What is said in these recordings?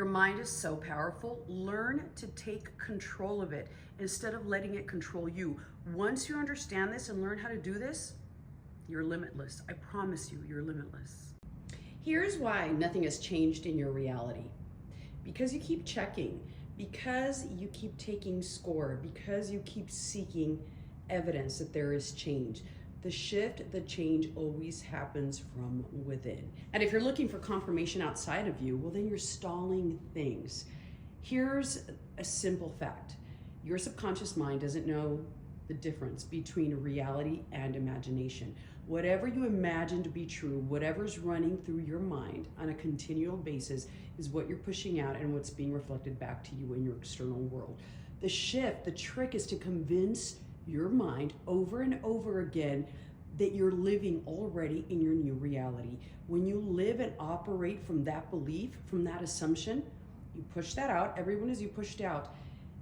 Your mind is so powerful. Learn to take control of it instead of letting it control you. Once you understand this and learn how to do this, you're limitless. I promise you, you're limitless. Here's why nothing has changed in your reality. Because you keep checking, because you keep taking score, because you keep seeking evidence that there is change. The shift, the change always happens from within. And if you're looking for confirmation outside of you, well, then you're stalling things. Here's a simple fact. Your subconscious mind doesn't know the difference between reality and imagination. Whatever you imagine to be true, whatever's running through your mind on a continual basis is what you're pushing out and what's being reflected back to you in your external world. The shift, the trick is to convince your mind over and over again that you're living already in your new reality. When you live and operate from that belief, from that assumption, you push that out, everyone is you pushed out,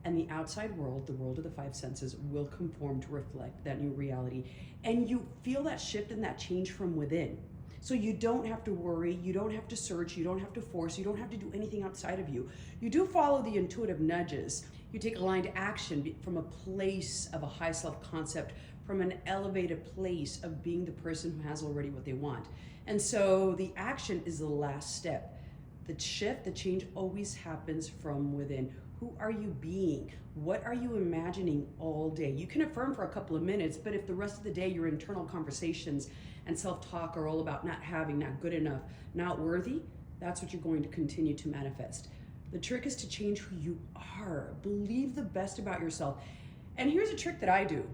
and the outside world, the world of the five senses, will conform to reflect that new reality. And you feel that shift and that change from within. So you don't have to worry, you don't have to search, you don't have to force, you don't have to do anything outside of you. You do follow the intuitive nudges. You take aligned action from a place of a high self-concept, from an elevated place of being the person who has already what they want. And so the action is the last step. The shift, the change always happens from within. Who are you being? What are you imagining all day? You can affirm for a couple of minutes, but if the rest of the day your internal conversations and self-talk are all about not having, not good enough, not worthy, that's what you're going to continue to manifest. The trick is to change who you are. Believe the best about yourself. And here's a trick that I do.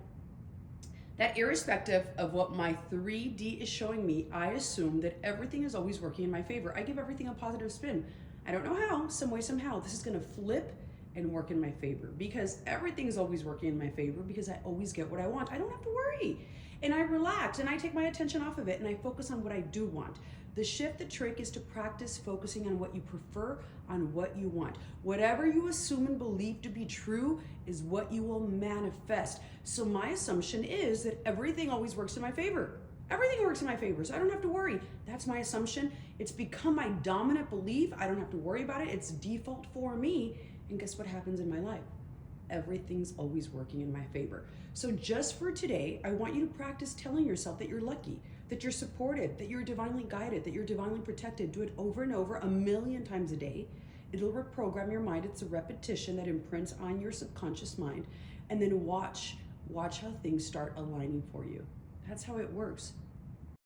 That irrespective of what my 3D is showing me, I assume that everything is always working in my favor. I give everything a positive spin. I don't know how, some way, somehow, this is gonna flip and work in my favor because everything is always working in my favor because I always get what I want. I don't have to worry. And I relax and I take my attention off of it and I focus on what I do want. The shift, the trick is to practice focusing on what you prefer, on what you want. Whatever you assume and believe to be true is what you will manifest. So my assumption is that everything always works in my favor. Everything works in my favor, so I don't have to worry. That's my assumption. It's become my dominant belief. I don't have to worry about it. It's default for me. And guess what happens in my life? Everything's always working in my favor. So just for today, I want you to practice telling yourself that you're lucky, that you're supported, that you're divinely guided, that you're divinely protected. Do it over and over 1,000,000 times a day. It'll reprogram your mind. It's a repetition that imprints on your subconscious mind. And then watch how things start aligning for you. That's how it works.